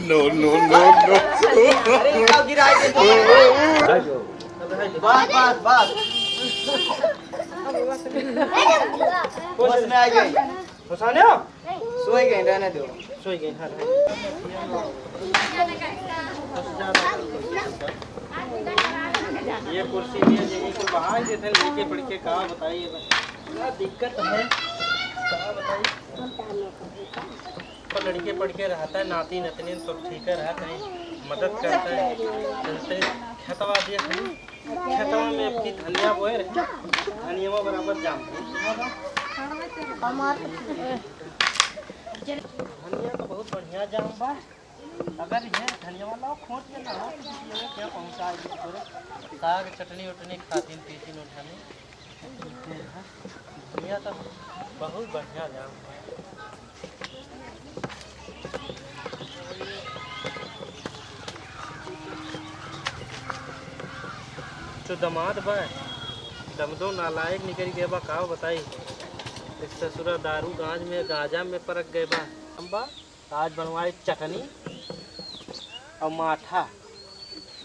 No no no no. अरे का गिराए दे तो बस बस बस होश में आ गई होसाने सोई गई रहने दो सोई गई हां ये कुर्सी में यही को बाहर देते लेके पड़ के का बताइए क्या दिक्कत है का बताइए तो लड़के पढ़ के रहता है नाती नतनी तो ठीक है रहता है मदद करता है चलते खेतवा दिए खेतवा में अपनी धनिया बोए रहे धनिया बराबर जाम धनिया तो बहुत बढ़िया जाम बा अगर ये धनिया वाला खोट के ना ये क्या पहुंचा दे थोड़े साग चटनी उटनी खाती पीती उठाने धनिया तो बहुत बढ़िया जाम बा जो दमाद बा दमदो नालायक निकल गए बा का बताई इस ससुरा दारू गांजा में परक गए बा अम्बा आज बनवाई चटनी और माठा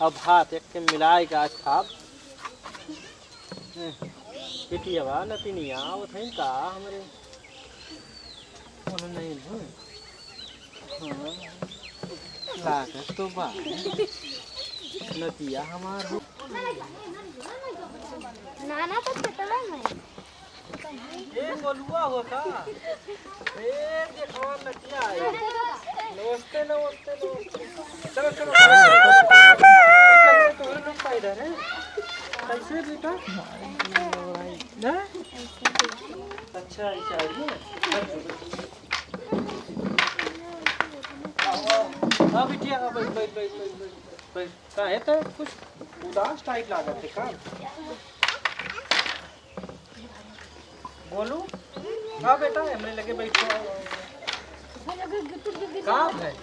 और भात एक के मिलाए के आज खाब पिटिया नतिनिया उठन का हमरे नहीं लागत तो बा नतिया हमार हो नाना तो चटला में ए बोलुआ होता ए देखो नतिया आई नमस्ते नमस्ते नमस्ते चलो चलो तुम्हारे लोग का इधर है कैसे बेटा ना अच्छा ऐसा है हाँ बिटिया बैठ बैठ बैठ बैठ बैठ का है तो कुछ उदास टाइप लागत है का बोलू हाँ बेटा हमने लगे बैठो काम है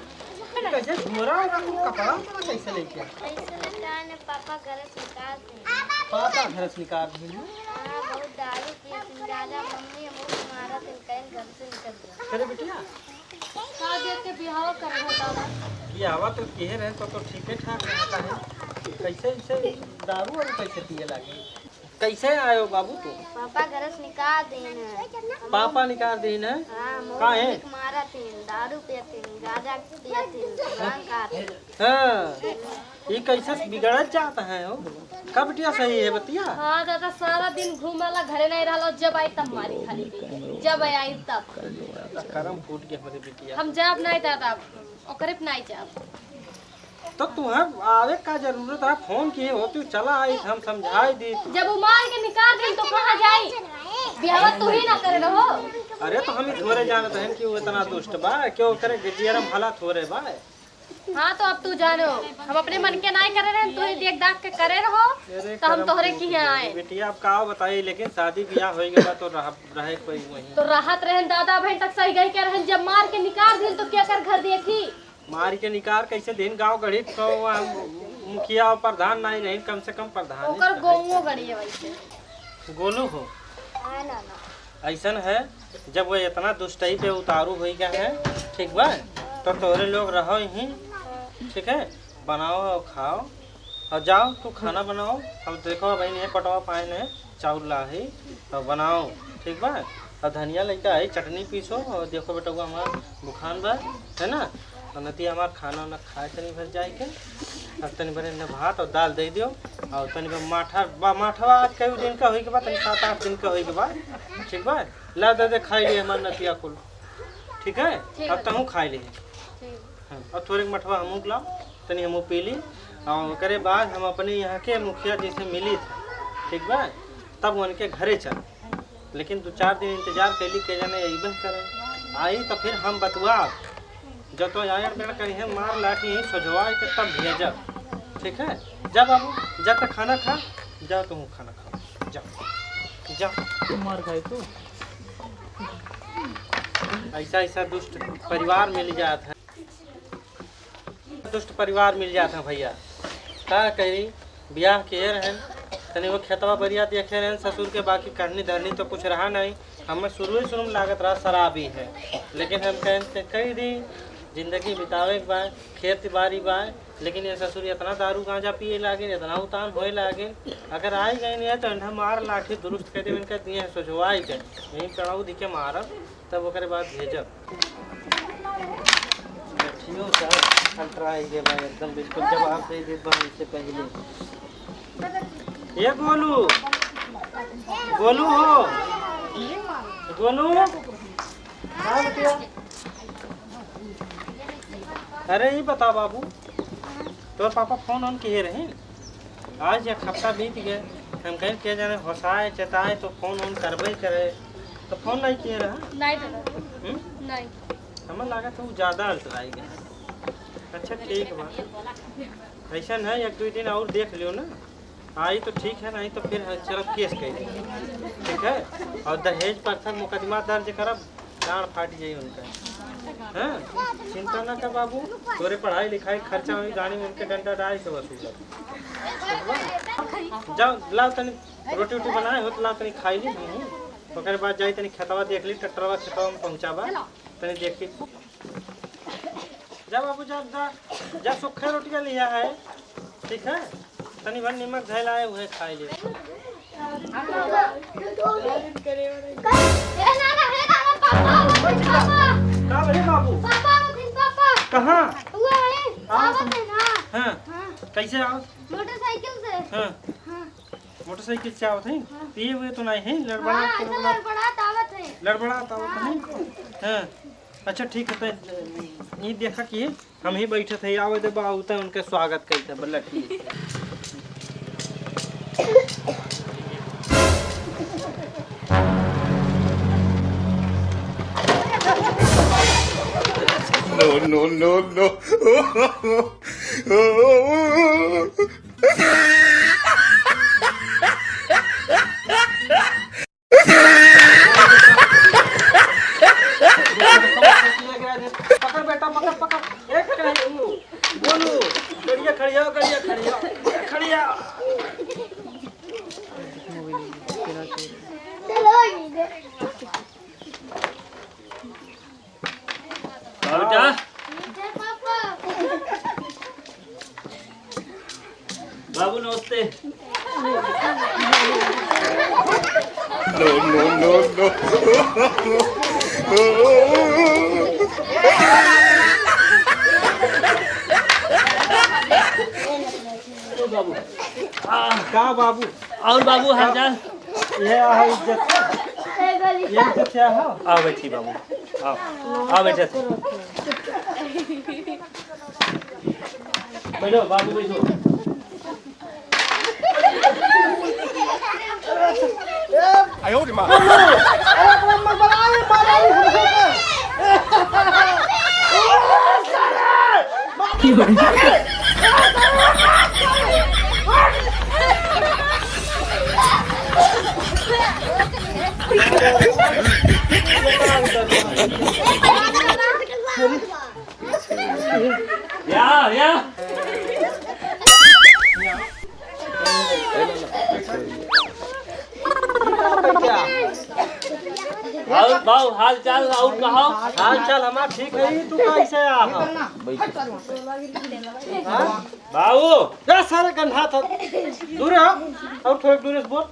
कैसे झोरा और कपड़ा कैसे लेके ऐसे लगता है पापा घर से निकाल दे पापा घर से निकाल दी हां बहुत दारू पी ज्यादा मम्मी हमको मारा तो कहीं घर से निकल गया करे बिटिया का देख के बिहाव कर होता ये हवा तो केहे रहे तो ठीक है ठाक रहता है कैसे ऐसे दारू और कैसे पिए लगे कैसे आयो बाबू तू पापा घर से निकाल देना पापा निकाल दी ना हां का है मारा थे दारू पीते गांजा पीते भांग खाते हाँ ये कैसे बिगड़त जाता है हो कब बिटिया सही है बतिया हाँ दादा सारा दिन घूमला घरे नहीं रहा जब आई तब मारी खाली पी जब आई तब करम फूट के हमारे बिटिया हम जब नहीं दादा ओकरे पे नहीं जब तो तुम्हें आवे का जरूरत है फोन किए हो तू चला आई हम समझाई दी जब वो मार के निकाल दे तो कहाँ जाई बिहावा तू ही ना करे रहो अरे तो हम थोड़े जानते हैं कि वो इतना दुष्ट बा क्यों करे जियरम भला थोड़े बा हाँ तो अब तू जानो हम अपने मन के नहीं करे रहे तू ही देख दाख के करे रहो तो हम तोहरे की यहाँ आए बेटिया अब का बताइए लेकिन शादी ब्याह हो गया तो रहे कोई वहीं तो राहत रहे दादा बहन तक सही गई के रहे जब मार के निकाल दी तो क्या कर घर देखी मार के निकाल कैसे दिन गांव गढ़ी तो मुखिया और प्रधान नहीं कम से कम प्रधान ओकर गोमो गड़ी है वैसे गोलू हो हां ना ऐसा है जब वो इतना दुष्टई पे उतारू हो गया है ठीक बा तो तोरे लोग रहो यहीं ठीक है बनाओ और खाओ और जाओ तू खाना बनाओ अब देखो भाई नहीं पटवा पाए ने चावल ला है तो बनाओ ठीक बा और धनिया लेके आई चटनी पीसो और देखो बेटा वो हमारा बुखान बा है ना और नती हमार खाना ना खाए तनी भर जाए के और तनी भर ने भात और दाल दे दियो और तनी भर माठवा आज कई दिन का होई के बाद 7-8 दिन का होई के बाद ठीक बा ला दे खाई लिए हमार नतिया कुल ठीक है अब तहू खाई लिए और थोड़े मठवा हमू लाओ तनी हमू पी ली और करे बाद हम अपने यहाँ के मुखिया जी से मिली थे ठीक बा तब उनके घरे चल लेकिन 2-4 दिन इंतजार कैली के जाने अबे करे आई तो फिर हम बतवा जब तो आए बेटा कहीं है मार लाठी यहीं सजवा के तब भेजब ठीक है जा बाबू जा तक खाना खा जा तुम खाना खा जा जा मार खाए तू ऐसा ऐसा दुष्ट परिवार मिल जाता है दुष्ट परिवार मिल जाता है भैया का कही ब्याह के रहन तनी वो खेतवा बढ़िया देखे रहन ससुर के बाकी करनी धरनी तो कुछ रहा नहीं हमें शुरू में लागत रहा शराबी है लेकिन हम कह दी जिंदगी बितावे के बाद खेत बाड़ी बा, लेकिन ये ससुर इतना दारू गांजा पिए लागे, इतना उतान होए लागे। अगर आई गई नहीं है तो अंधा मार लाठी दुरुस्त कर दे, इनका दिए सोचवाई के यहीं चढ़ाऊ दिखे मारब, तब ओकरे बाद भेजब। बैठियो सर अल्ट्राई के भाई एकदम बिल्कुल जवाब दे दे इससे पहले। ये गोलू गोलू हो गोलू, हाँ बेटिया। अरे ये बता बाबू, तोर पापा फोन ऑन किए रहे? आज एक हफ्ता बीत गए, हम कहीं के जाने हंसाए चेताए तो फोन ऑन करबे करे, तो फोन नहीं किए रहा? नहीं दादा नहीं। हमें लगा था वो ज़्यादा अल्टराई गया। अच्छा ठीक बा, ऐसा है एक दो दिन और देख लियो ना, आई तो ठीक है, नहीं तो फिर चलो केस कर देंगे, ठीक है? और दहेज पर मुकदमा दर्ज करब, डांड फाट जाये उनका। हाँ चिंता ना कर बाबू, तोरे पढ़ाई लिखाई खर्चा हुई गाड़ी में उनके डंडा डाल के वसूल। जाओ लाओ तनी रोटी वोटी बनाए हो तो लाओ तनी खाई ली, ओकर बाद जाई तनी खेतवा देख ली, ट्रैक्टरवा खेतवा में पहुँचावा तनी देख के। जा बाबू जा जा जा, सूखे रोटियाँ लिया है, ठीक है? तनी भर नमक धैल आए हुए खाई ले। बाबू कहाँ? हाँ कैसे आओ? मोटरसाइकिल से। हाँ मोटरसाइकिल से आवत है, पिए हुए तो नहीं है? लड़बड़ात नहीं? हाँ अच्छा ठीक है, तो ये देखा कि हम ही बैठे थे, आवे दे बाबू तो उनके स्वागत करते बोला ठीक है। No, no, no, no. पकड़ बेटा पकड़ पकड़, एक बोलू गड़िया खड़िया गड़िया खड़िया खड़िया। बेटा बाबू नमस्ते। No, no, no, तो बाबू का बाबू और बाबू हालचाल ये इज्जत क्या है? आओ बैठी बाबू, आओ बैठे बैठो बाबू बैठो। I hold him up. या और बाबू हाल चाल और कहो। हाल चाल हमारा ठीक है, तू कैसे आ? बाबू जा सारे गंधा था दूर है और थोड़े दूर से बोल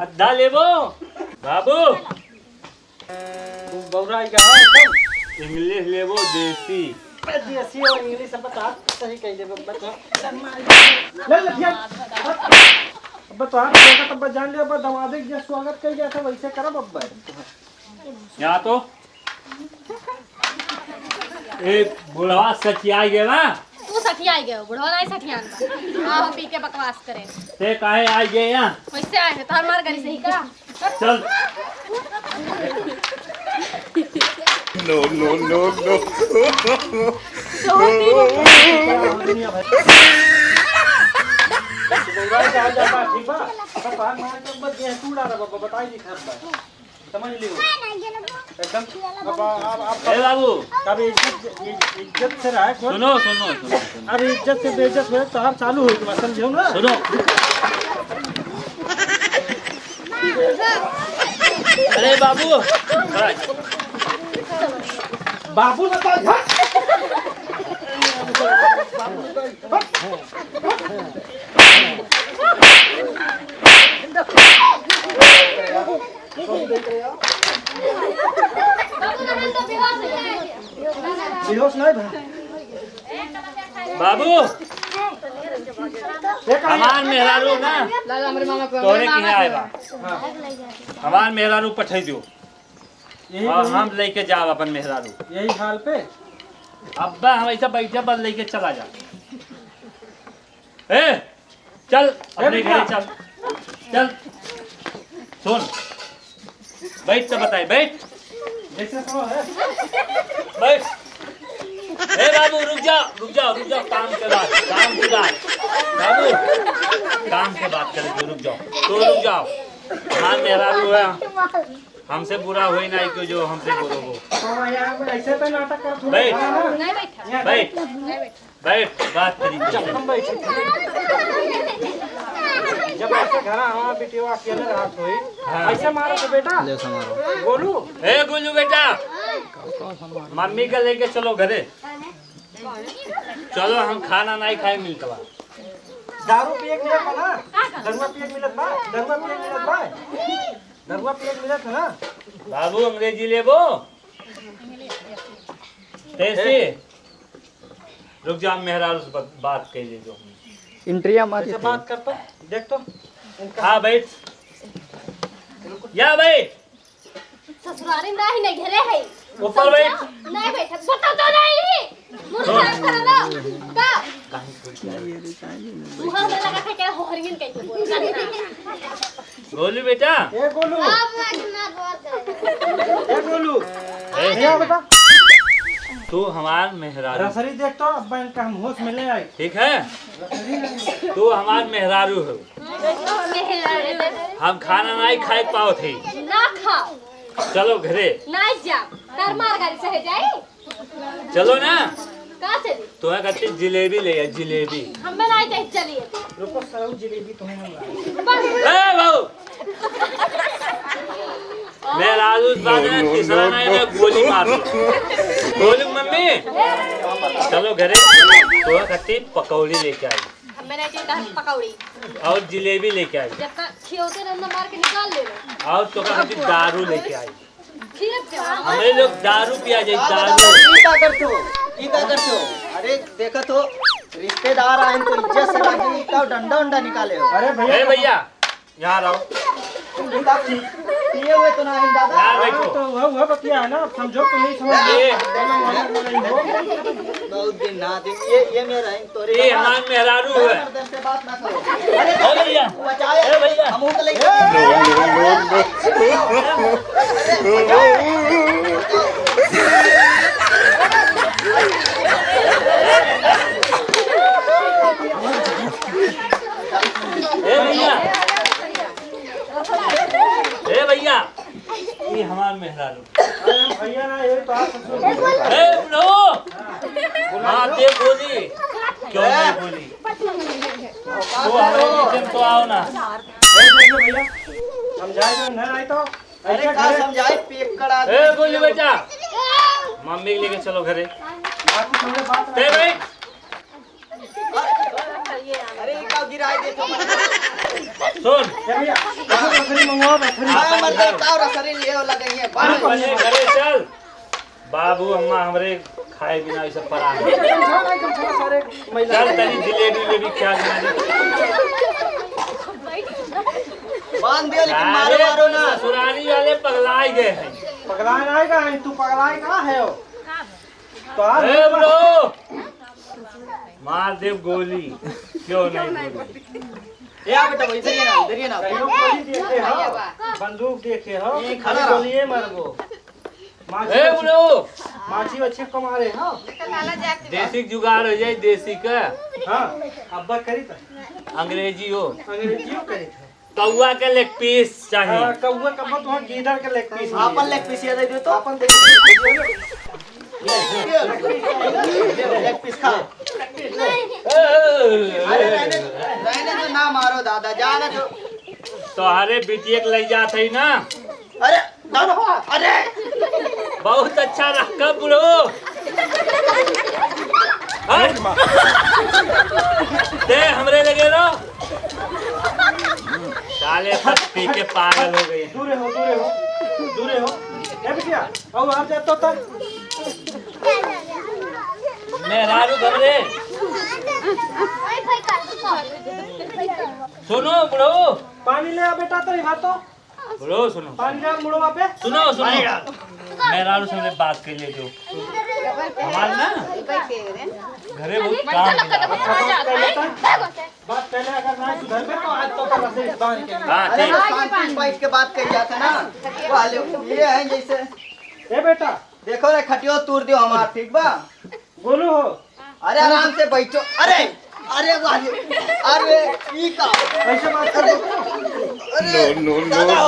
अद्धा लेबो बाबू। बौराई का है इंग्लिश लेबो देसी देसी और इंग्लिश सब बता सही कह दे बता ले ले बता तब जान ले। अब दमादे के स्वागत कर गया था वैसे करब। अब यहाँ तो एक बुढ़वा सचिया गया ना, तू सठिया गए हो, बुढ़वा नहीं सठियान का। हाँ पी के बकवास करे ते काहे आ गए यहाँ? वैसे आए हैं तो हमारे गाड़ी से ही करा। चल No, no, no, no. ठीक बा पान मार के बस ये टूड़ा रहा बताई दी खर बा समझ लियो एकदम। अब ए बाबू अभी इज्जत से रहा है। सुनो सुनो सुनो अभी इज्जत से बेइज्जत हुए तो आप चालू हो गया समझो ना। सुनो अरे बाबू बाबू बता बेहोश नहीं भा बाबू हमार मेहरारू ना तोरे की आए बा हमार मेहरारू पठै दो और हम लेके जाओ अपन मेहरारू यही हाल पे अब्बा हम ऐसा बैठे बस लेके चला जा ए चल अपने घर चल चल सुन बैठ तो बताए बैठ जैसे तो है बैठ ए बाबू रुक जाओ काम के बाद बाबू काम के बात करेंगे रुक जाओ हाँ मेहरारू है हमसे बुरा हुई ना क्यों जो हमसे बुरा हो तो यहाँ ऐसे पे नाटक कर बैठ नहीं बैठा बैठ बात करी हम बैठे जब ऐसे घर आवा बेटियों अकेले रात हुई ऐसे मारो तो बेटा बोलू ए गुल्लू बेटा मम्मी का लेके चलो घरे चलो हम खाना नहीं खाए मिलता बा दारू पिए के मिलत बा ना दरुआ पिए के मिलत बा दरुआ पिए के मिलत है ना बाबू अंग्रेजी लेबो कैसे रुक जा मेहरारू से बात कर ले जो इंट्रिया मार ऐसे बात करता देख तो हाँ बैठ या बैठ ससुरारी नहीं घेरे है ऊपर बैठ नहीं बैठा बता तो नहीं मुझे कर ना का मुहां में लगा के होरियन कैसे बोल गोलू बेटा ए गोलू अब ना बात ए गोलू ए, क्या बता तू हमार मेहरारू रसरी देख तो अब इनका हम होश में ले आए ठीक है तू हमार मेहरारू हो हम खाना नहीं खाए पाओ थे ना खाओ चलो घरे ना जा तर मार गाड़ी से जाए चलो ना का चली तुम्हें कहती जिलेबी ले आ जिलेबी हमें नहीं चाहिए चलिए रुको सर जलेबी तुम्हें हम लाए ए बाबू मेहरारू बाद में तीसरा नहीं मैं गोली मार गोलू मम्मी चलो घरे तुम्हें कहती पकौड़ी लेके आई हमें नहीं चाहिए पकौड़ी और जिलेबी लेके आई जब तक खियोते रहना मार के निकाल ले लो और तो कहती दारू लेके आई खीर पे हमें लोग दारू पिया जाए दारू ई का करतो अरे देखो तो रिश्तेदार आए तो इज्जत से लागे का डंडा उंडा निकाले हो अरे ए भैया यहाँ रहो पिए हुए तो नहीं दादा यहाँ बैठो तो वह बतिया है ना समझो तो नहीं समझ ये बहुत दिन ना देख ये मेरा है तोरे ये हमारे मेहरारू है मर्दन से बात ना करो ओ भैया बचाए ए भैया हम उठ लेंगे ए भैया ए भैया ये हमारे मेहरारू भैया ना ये तो आप ससुर ए नो हाँ ते बोली क्यों नहीं बोली तो हमारे नीचे तो आओ ना देखो भैया समझाए जो न आए तो अरे का समझाए पेक करा ए बोली बेटा मम्मी लेके चलो घरे आपको समझे बात ते भाई अरे का गिराए दे तो सुन भैया रसरी मंगवाओ रसरी हां मर्दन का रसरी लिए लगे ये अपने घरे चल बाबू अम्मा हमरे खाए बिना ऐसे पड़ा है सारे चल तनी जिलेबी ले भी क्या बांध दियो लेकिन मारो मारो ना ससुराली वाले पगलाए गए हैं पगलाए आएगा तू पगलाए कहाँ है हो तो आज ए ब्रो मार दे गोली क्यों नहीं गोली ये आ बेटा इधर ही ना लोग गोली देखे हो बंदूक देखे हो ये खड़ा रहो। गोलिए मरबो ए ब्रो माछी बच्चे को मारे हो देसी जुगाड़ हो जाए देसी का हाँ अब्बा करी था अंग्रेजी हो अंग्रेजियों करी था कौआ के लेग पीस चाहिए कौवा कब्बा तो गीदड़ के लेग पीस आपन लेग पीस ये दे दो तो अपन देख लेग पीस खा अरे रहने दो ना मारो दादा जाना तो तोहरे बिटिया के ले जात है ना अरे दादा अरे बहुत अच्छा रखा ब्रो दे हमरे लगे रो साले सब पी के पागल हो गए। दूरे हो दूरे हो दूरे हो। ए बिटिया आओ आ जा तो तक मैं रारू घबरे सुनो बुढ़ो पानी ले आ बेटा तेरी हाथों बुढ़ो सुनो पानी डाल मुड़ो वहाँ पे। सुनो सुनो मैं रारू से बात कर ले जो हमारे ना घरे बहुत काम मिला बात पहले अगर ना सुधर में तो आज तो कर रहे बाहर के। हाँ अरे ठीक शांति बैठ के बात करी जाता ना वो हाले ये है जैसे ए बेटा देखो रे खटियो तोड़ दियो हमार ठीक बा। बोलो हो अरे आराम से बैठो। अरे अरे वाले अरे ई का ऐसे बात कर दो। अरे No, no, दादा no, हो।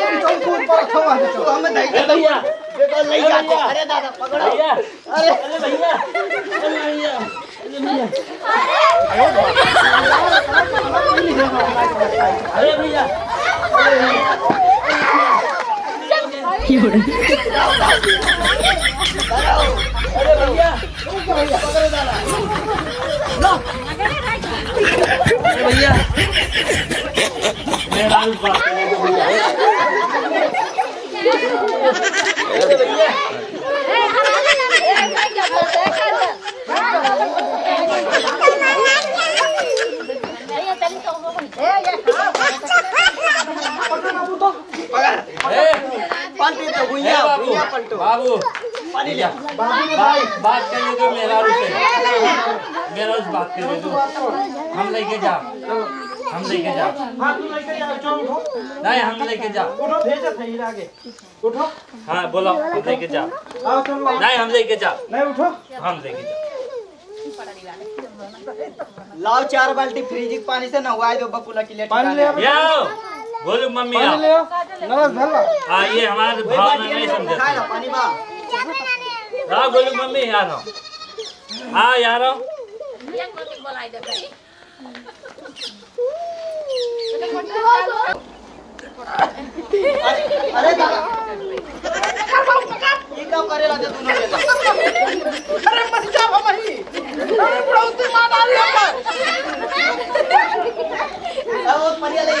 तो हमें नहीं ए भैया देखो नहीं जाते। अरे दादा पकड़ो। भैया अरे अरे भैया अरे भैया अरे भैया अरे भैया पकड़ो दादा। अरे भैया मेरा बात अरे भैया पलटी तो भुइया भुइया पलटो। बाबू पानी ले। बात कर ले दो मेरा से मेरा उस बात कर ले दो हम लेके जा हम लेके जा हाँ तू लेके जाओ चलो उठो नहीं हम लेके जा उठो भेजा था हीरा आगे उठो। हाँ बोलो हम लेके जा आओ चलो नहीं हम लेके जा नहीं उठो। हम लेके जा लाओ 4 बाल्टी फ्रिज पानी से नहवाए दो बकुला के लिए। पानी ले आओ। आओ बोलो मम्मी पानी ले आओ आओ नरस भर ला। हाँ ये हमारे भावना नहीं समझे खाए ना पानी बा। हाँ बोलो मम्मी यार आओ हाँ यार आओ अरे दादा ये क्या करे लगे तू लोग। अरे मत जा भाई अरे प्रौती मार आ रही है। अब वो पनिया ले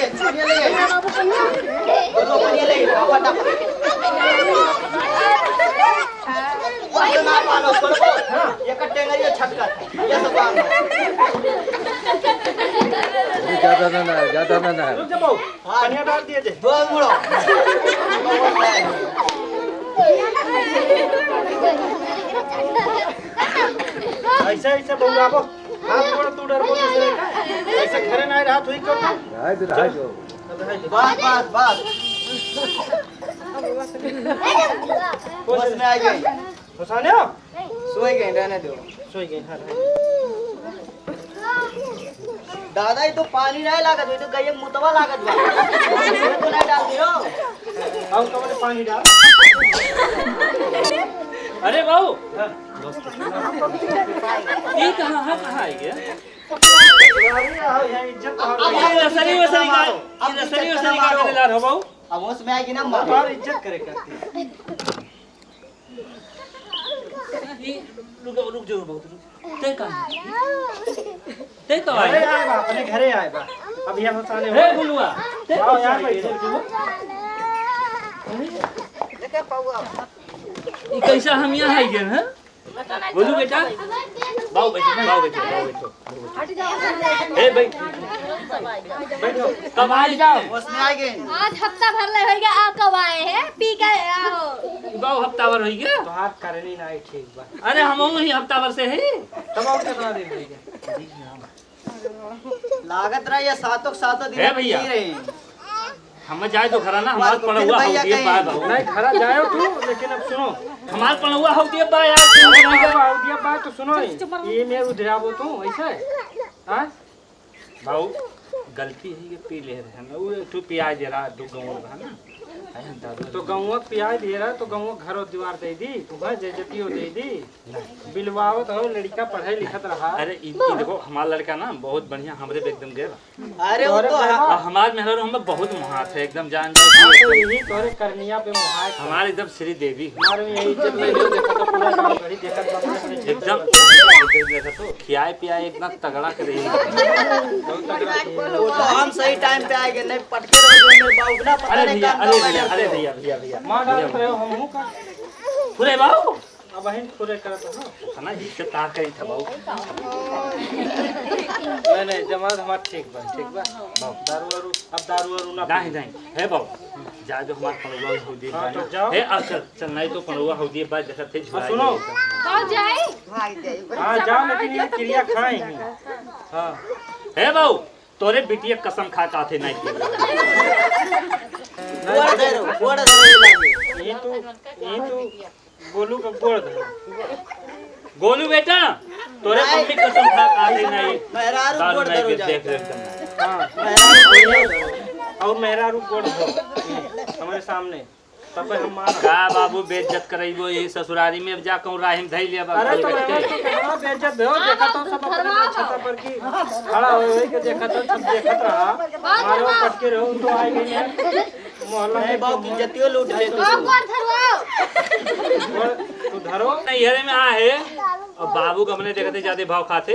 वो पनिया ले फटाफट। वो ना पालो छोड़ो ये कट्टे नहीं ये छटका ये सब काम ज्यादा ना रुक जा बाबू पानी डाल दिए थे। दो मुड़ो। ऐसा ऐसा बहू आबो हाथ गोड़ तू डर बोल ऐसा घरे नहीं रहा तू ही क्यों बस बस बस बस में आ गई। फसाने हो सोई गई रहने दो। सोई गई। हाँ दादा ये तो पानी नहीं लागत ये तो गई मुतवा लागत बा। तो नहीं डाल दियो। आओ कमरे पानी डाल। अरे बाबू हाँ। ये कहाँ है ये आओ यहाँ इज्जत ये नसरी वसरी का ये नसरी वसरी का करे ला रहो बाबू अब उसमें आएगी ना और मार। इज्जत करे करती। रुक जाओ बाबू ते कहाँ ते तो घरे आए आए बा अपने घरे आए बा अब यहाँ फसाने हे हो। बुलवा आओ यहाँ बैठो। देखे पाऊआ। ये कैसा हम यहाँ है गए हैं बोलू बेटा बाबू बैठो ए बैठ बैठो कब आ जाओ उसमें आ गई। आज हफ्ता भर ले होगा आ कब आए हैं पी के आओ। बाबू हफ्ता भर हो गया तो हाथ करनी ना है ठीक बा। अरे हम ही हफ्ता भर से है तब और कितना दिन लगेगा। लागत रहा ये सातों दिन है भैया। पी रही। हम जाए तो खरा ना हमार पड़ा हुआ भैया होती है कहीं- बाबू नहीं घरा जाओ तू लेकिन अब सुनो हमार पड़ा हुआ होती है बा यार दिया बात तो सुनो ये मैं उधराबो तू ऐसे हाँ बाबू गलती है ये पी ले रहे हैं वो तू प्याज जरा दो गमोर है ना तो गौवा पियाई दे रहा तो गौवा घर और दीवार दे दी तुम्हें जजतियो दे दी बिलवावत हो लड़का पढ़े लिखत रहा। अरे देखो हमारा लड़का ना बहुत बढ़िया हमरे पे एकदम गया। अरे वो तो हमारे मेहर हमें बहुत मुहात है एकदम जान तो जाओ। यही तोरे करनिया पे मुहाय हमारे एकदम श्री देवी हमारे यही इज्जत ले लो देखो तो पूरा गांव घड़ी देखत बाबू एकदम देखा तो खियाए पियाए एकदम तगड़ा करे। बहुत तगड़ा किए। वो तो हम सही टाइम पे आएंगे नहीं पटके रहो मेरे बाबू ना पता अरे नहीं भैया कब अरे भैया अरे भैया भैया भैया मां डाल रहे हो हम का पूरे बाबू अब बहन पूरे करत हो खाना जी से तार करी था बाबू। नहीं जमात हमार ठीक बा दारू वारू अब दारू वारू ना नहीं नहीं है बाबू जा जो हमारे पनौवा हो दिए हाँ, तो जाओ। है अब चल नहीं तो पनौवा हो दिए बाद देखा थे और सुनो कहाँ जाए हाँ जाओ लेकिन ये क्रिया खाए ही हाँ है बाबू तोरे बिटिया कसम खा का थे नहीं गोड़ धरो ये तो गोलू का गोड़ धरो गोलू बेटा तोरे मम्मी कसम खा का थे नहीं मेहरारू दारू गोड़ नहीं धरो पी जा देख ले एकदम। हाँ मेहरारू और मेहरा रूप गोड़ धरो हमारे सामने तब हम मारा का बाबू बेइज्जत करइबो ये ससुरारी में जा कहूं राहिम धइ ले अरे तो मैं तो कहां बेइज्जत हो देखा तो सब अपने छत पर की खड़ा होए के देखा तो सब देखत रहा मारो पटके रहो तो आए गई है मोहल्ला नहीं में बाबू की जतियो लूट ले तू गोड़ धरवाओ तू धरो नहीं हरे में आ है और बाबू को अपने देखते ज्यादा भाव खाते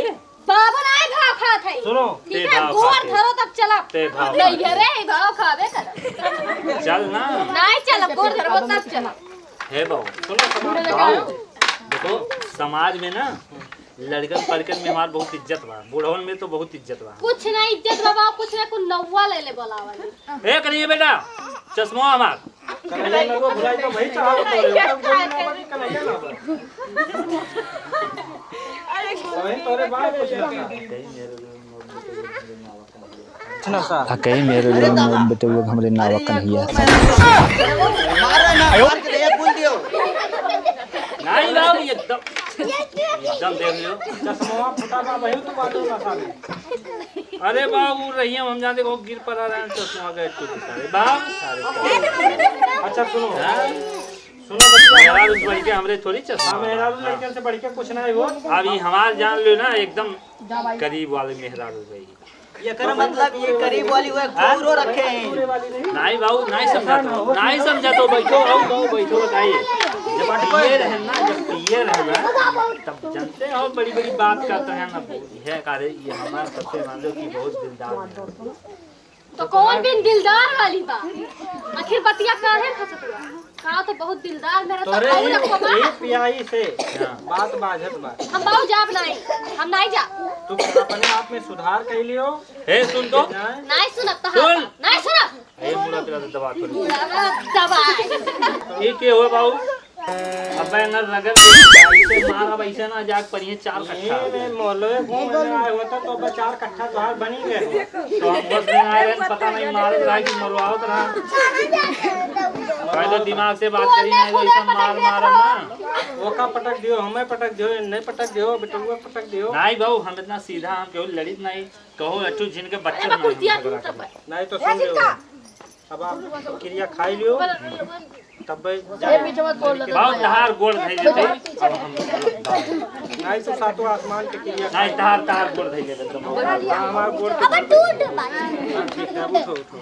बाबा नहीं भाव खात है सुनो ठीक ते है भाव गोड़ खाते। धरो तब चला ते भाव नहीं रे भाव खावे कर चल ना नहीं चला गोड़ धरवा तब चला है बाबू सुनो समाज बाबू देखो समाज में ना लड़कन पड़कन में हमार बहुत इज्जत बा बूढ़वन में तो बहुत इज्जत बा। कुछ नहीं इज्जत बाबा कुछ नहीं कुछ नौवा ले ले बोलावा ए करिए बेटा चश्मा हमार कन्हैया लगो भुलाई तो वही चाहो तो रे तब गोली ना बनी कन्हैया ना वही तोरे बाप कुछ ना कहीं मेरे लिए बेटे वो हमरे नाव कन्हैया मारो ना मार के एक बोल दियो नहीं बाबू एकदम देख लियो चश्मा फटा बा वही तो बात ना सारे अरे बाबू रही हम जानते को गिर पर आ रहे हैं चश्मा गए कुछ सारे बाबू सारे अच्छा सुनो हाँ? सुनो बच्चा मेरा उस बड़ी के हमरे थोड़ी हाँ चश्मा मेहरा लड़के से बढ़ के कुछ ना है वो अभी हमार जान लो ना एकदम करीब वाले मेहरारू गई ये कर मतलब ये करीब वाली वो पूरो रखे हैं नहीं बाबू नहीं समझा तो नहीं समझा तो बैठो आओ दो बैठो बताइए जब पिए रहे ना जब पिए रहे ना तब जानते हो बड़ी बड़ी बात करते हैं ना है कार्य ये हमारा सबसे मान लो कि बहुत दिलदार है। तो कौन बिन दिलदार वाली बा आखिर बतिया काहे फसत हुआ कहा तो बहुत दिलदार मेरा तो तोरे कहू रखो बा ये पियाई से बात बाजत बा हम बाऊ जाब नहीं हम नहीं जा तू अपने आप में सुधार कर लियो हे सुन तो नहीं सुनत तो सुन। नहीं सुनत हे मुरा तेरा दबा थोड़ी दबाई ठीक है हो बाबू अब मैं नगर ऐसे मारा वैसे ना जाग परिए 4 कट्ठा ये मोहल्ले घूमने आए होता तो अब 4 कट्ठा तो हाल बनी गए तो हम बस में आए हैं पता नहीं मार रहा कि मरवावत रहा पहले दिमाग से बात करी नहीं तो ऐसा मार मारा ना वो का पटक दियो हमें पटक दियो नहीं पटक दियो बेटुआ पटक दियो नहीं बाबू हम इतना सीधा हम केवल लड़ित नहीं कहो अट्टू जिनके बच्चे अरे कुर्सियां नहीं तू तब नहीं तो सुन लियो अब आप क्रिया खाई लियो तब बाबू तहार गोड़ धइ लेते अब हम नहीं तो सातों आसमान के क्रिया नहीं तहार गोड़ धइ लेते तुम हमारा गोड़ के अब टूट ठीक है उठो उठो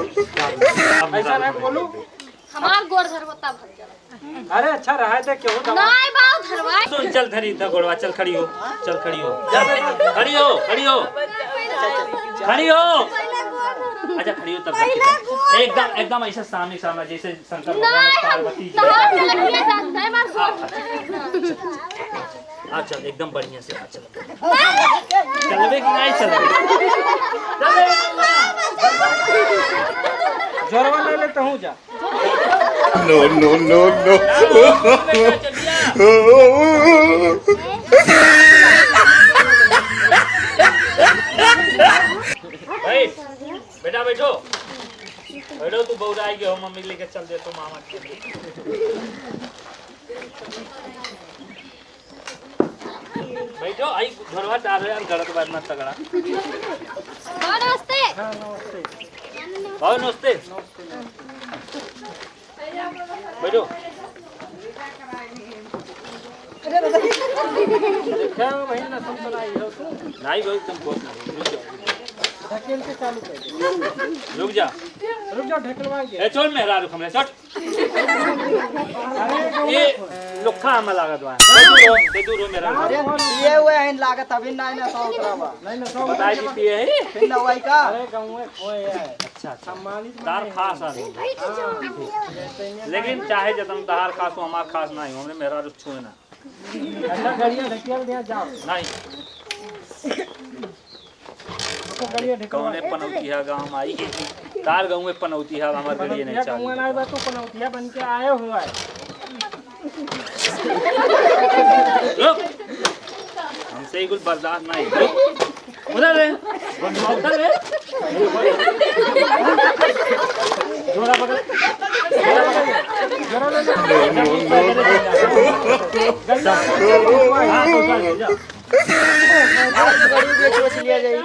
ऐसा नहीं बोलू हमार गोड़ धरवा तब भग जाला अरे अच्छा रहा है क्यों दवा नहीं बाऊ धरवाई सुन चल धरी इधर गोड़वा चल खड़ी हो खड़ी हो खड़ी हो खड़ी हो खड़ी हो अच्छा खड़ी हो तब एकदम एकदम ऐसा सामने सामने जैसे शंकर भगवान और पार्वती जी तहार से लगिए जात नहीं मार गोड़ आ चल एकदम बढ़िया से आ चल चलबे कि नहीं चलबे जोरवा ले लेता हूँ जा बेटा बैठो बैठो तू बहुत आएगी हो मम्मी लेके चल दे तो मामा के बैठो आई घरवा डाल यार गलत बात मत तगड़ा नमस्ते और नमस्ते बैठो देखा भाई ना तुम बनाई हो तो नहीं भाई तुम बहुत ढकेल के चालू कर दे। रुक जा रुक जाओ ढकलवाएंगे। ए छोड़ मेरा रुक हमने छोड़ ये लोखा हम लागत बा दे दूर हो मेरा अरे पिए हुए हैं लागत अभी नहीं ना 100 उतरावा नहीं ना सौ बताई दी पिए है फिर ना हुआ का अरे गाँव में खोए है अच्छा सम्मानित दार खास आ लेकिन चाहे जतन दार खास हो हमार खास नहीं हमने मेरा रुक छुए ना ऐसा गड़िया ढकेल दिया जाओ नहीं तो गड़िया कौने पनौतिया गांव आई तार गांव में पनौतिया हमार गड़िए नहीं गाँव चाहिए में ना तो पनौतिया बन के आए हुआ है। रुक हमसे ही कुछ बर्दाश्त नहीं रुक उधर रे उधर रे जोड़ा पकड़ जोड़ा ले लो हाँ तो चल जा आज गरीब ये सोच लिया जाए